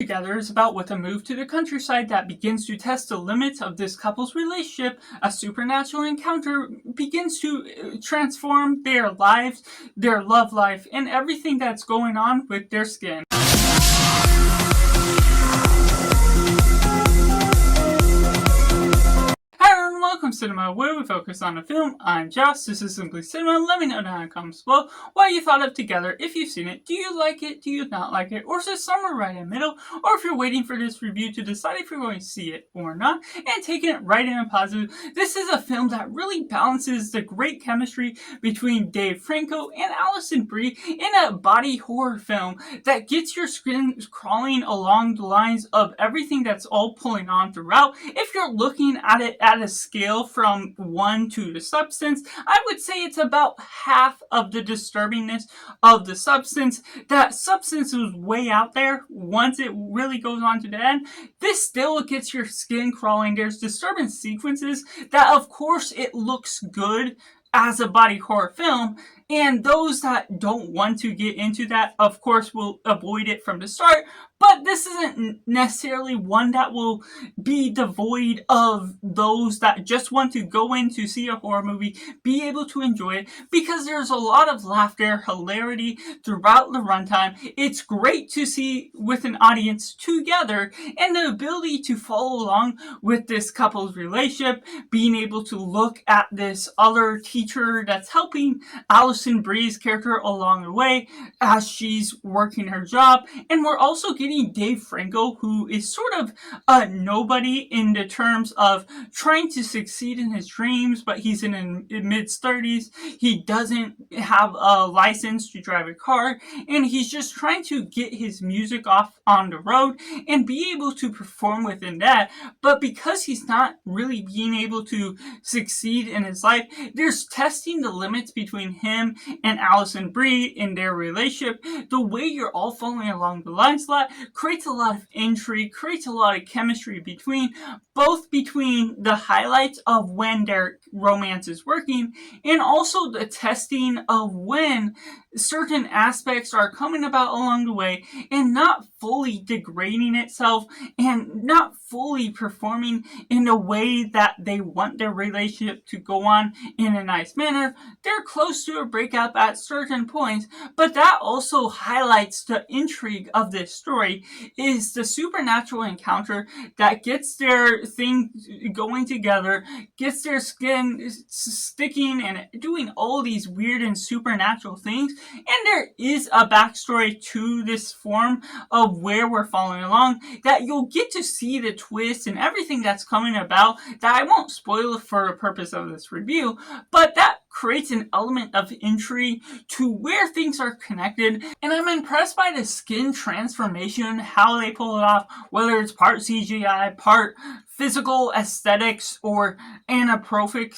Together is about with a move to the countryside that begins to test the limits of this couple's relationship. A supernatural encounter begins to transform their lives, their love life, and everything that's going on with their skin. Welcome to Cinema, where we focus on a film. I'm Josh, this is Simply Cinema. Let me know down in the comments below what you thought of Together, if you've seen it. Do you like it? Do you not like it? Or is it somewhere right in the middle? Or if you're waiting for this review to decide if you're going to see it or not, and taking it right in a positive. This is a film that really balances the great chemistry between Dave Franco and Alison Brie in a body horror film that gets your skin crawling along the lines of everything that's all pulling on throughout. If you're looking at it at a scale from 1 to the substance, I would say it's about half of the disturbingness of the substance. That substance was way out there. Once it really goes on to the end, this still gets your skin crawling. There's disturbing sequences that, of course, it looks good as a body horror film, and those that don't want to get into that, of course, will avoid it from the start. But this isn't necessarily one that will be devoid of those that just want to go in to see a horror movie, be able to enjoy it, because there's a lot of laughter, hilarity throughout the runtime. It's great to see with an audience together, and the ability to follow along with this couple's relationship, being able to look at this other teacher that's helping Alison Brie's character along the way as she's working her job. And we're also getting Dave Franco, who is sort of a nobody in the terms of trying to succeed in his dreams, but he's in his mid-30s. He doesn't have a license to drive a car, and he's just trying to get his music off on the road and be able to perform within that. But because he's not really being able to succeed in his life, there's testing the limits between him and Alison Brie in their relationship. The way you're all following along the lines a lot creates a lot of intrigue, creates a lot of chemistry between the highlights of when their romance is working, and also the testing of when certain aspects are coming about along the way and not fully degrading itself and not fully performing in a way that they want their relationship to go on in a nice manner. They're close to a breakup at certain points, but that also highlights the intrigue of this story, is the supernatural encounter that gets their thing going together, gets their skin sticking and doing all these weird and supernatural things. And there is a backstory to this form of where we're following along that you'll get to see the twist and everything that's coming about, that I won't spoil for the purpose of this review, but that creates an element of intrigue to where things are connected. And I'm impressed by the skin transformation, how they pull it off, whether it's part CGI, part physical aesthetics, or anthropomorphic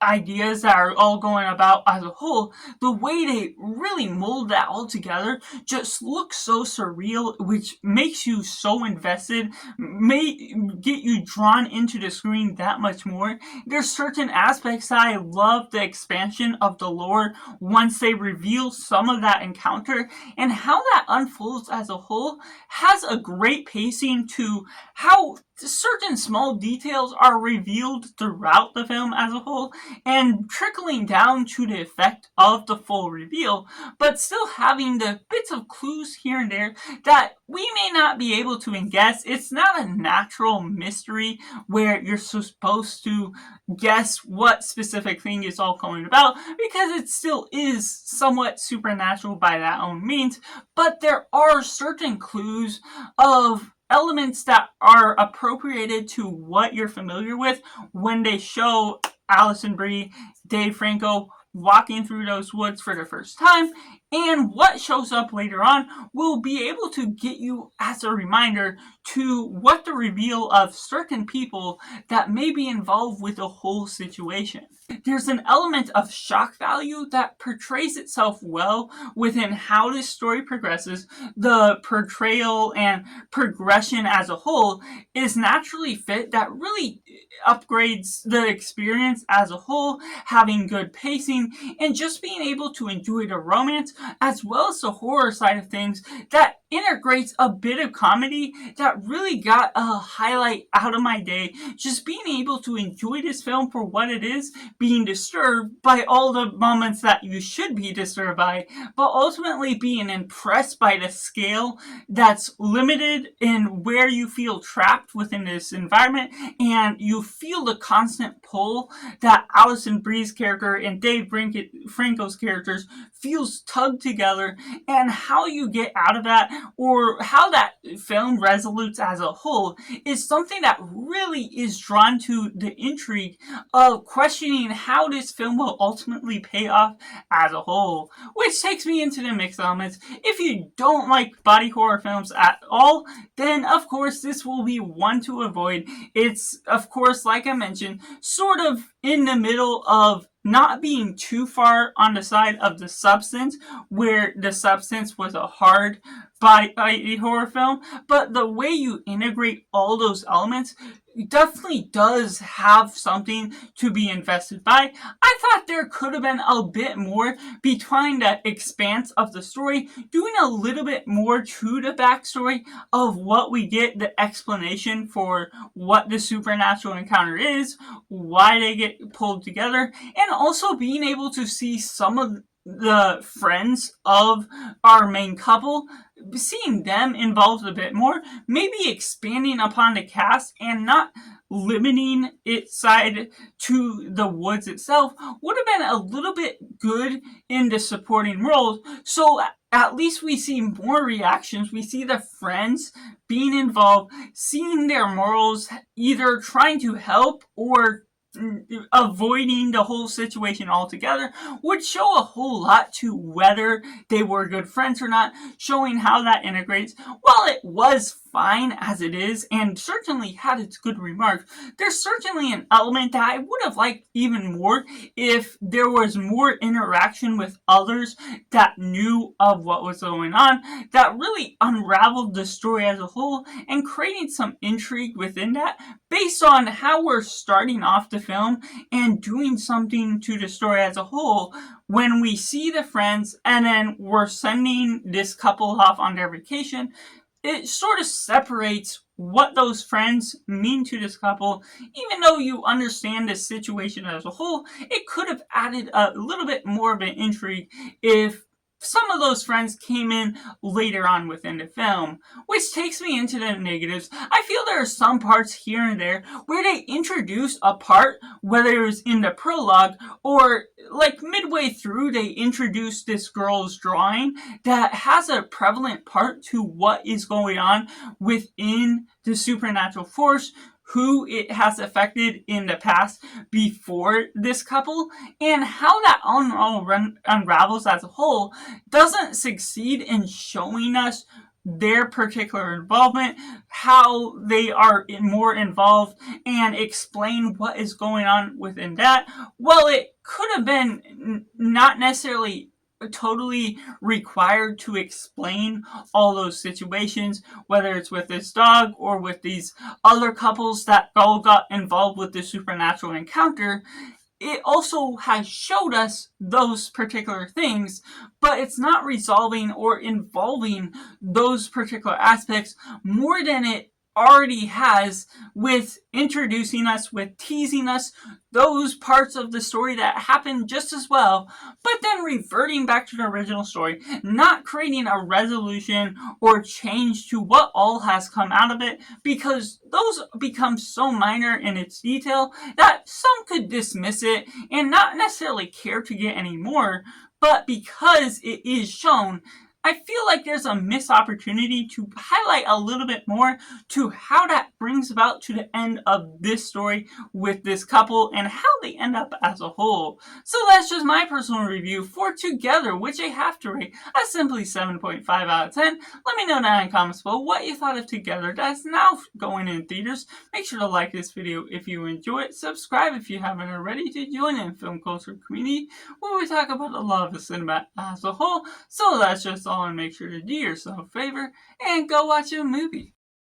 ideas that are all going about as a whole. The way they really mold that all together just looks so surreal, which makes you so invested, may get you drawn into the screen that much more. There's certain aspects that I love the expansion of the lore once they reveal some of that encounter, and how that unfolds as a whole has a great pacing to how certain small details are revealed throughout the film as a whole, and trickling down to the effect of the full reveal, but still having the bits of clues here and there that we may not be able to guess. It's not a natural mystery where you're supposed to guess what specific thing is all going about, because it still is somewhat supernatural by that own means, but there are certain clues of elements that are appropriated to what you're familiar with when they show Alison Brie, Dave Franco walking through those woods for the first time, and what shows up later on will be able to get you as a reminder to what the reveal of certain people that may be involved with the whole situation. There's an element of shock value that portrays itself well within how this story progresses. The portrayal and progression as a whole is naturally fit, that really upgrades the experience as a whole, having good pacing and just being able to enjoy the romance as well as the horror side of things that integrates a bit of comedy that really got a highlight out of my day. Just being able to enjoy this film for what it is, being disturbed by all the moments that you should be disturbed by, but ultimately being impressed by the scale that's limited in where you feel trapped within this environment, and you feel the constant pull that Alison Brie's character and Dave Franco's characters feels tugged together, and how you get out of that, or how that film resolutes as a whole, is something that really is drawn to the intrigue of questioning how this film will ultimately pay off as a whole. Which takes me into the mixed elements. If you don't like body horror films at all, then of course this will be one to avoid. It's, of course, like I mentioned, sort of in the middle of not being too far on the side of The Substance, where The Substance was a hard body horror film, but the way you integrate all those elements definitely does have something to be invested by. I thought there could have been a bit more between the expanse of the story, doing a little bit more to the backstory of what we get, the explanation for what the supernatural encounter is, why they get pulled together, and also being able to see some of the friends of our main couple, seeing them involved a bit more, maybe expanding upon the cast and not limiting its side to the woods itself, would have been a little bit good in the supporting roles. So at least we see more reactions. We see the friends being involved, seeing their morals, either trying to help or avoiding the whole situation altogether, would show a whole lot to whether they were good friends or not, showing how that integrates. While it was fine as it is, and certainly had its good remarks, there's certainly an element that I would have liked even more if there was more interaction with others that knew of what was going on, that really unraveled the story as a whole, and creating some intrigue within that, based on how we're starting off the film and doing something to the story as a whole when we see the friends and then we're sending this couple off on their vacation. It sort of separates what those friends mean to this couple. Even though you understand the situation as a whole, it could have added a little bit more of an intrigue if some of those friends came in later on within the film. Which takes me into the negatives. I feel there are some parts here and there where they introduce a part, whether it was in the prologue or like midway through, they introduce this girl's drawing that has a prevalent part to what is going on within the supernatural force, who it has affected in the past before this couple, and how that unravels as a whole doesn't succeed in showing us their particular involvement, how they are more involved, and explain what is going on within that. Well, it could have been not necessarily totally required to explain all those situations, whether it's with this dog or with these other couples that all got involved with the supernatural encounter. It also has showed us those particular things, but it's not resolving or involving those particular aspects more than it already has, with introducing us, with teasing us those parts of the story that happen just as well, but then reverting back to the original story, not creating a resolution or change to what all has come out of it, because those become so minor in its detail that some could dismiss it and not necessarily care to get any more. But because it is shown, I feel like there's a missed opportunity to highlight a little bit more to how that brings about to the end of this story with this couple and how they end up as a whole. So that's just my personal review for Together, which I have to rate a simply 7.5 out of 10. Let me know down in the comments below what you thought of Together that's now going in theaters. Make sure to like this video if you enjoy it. Subscribe if you haven't already to join in film culture community where we talk about the love of cinema as a whole. So that's just all, and make sure to do yourself a favor and go watch a movie.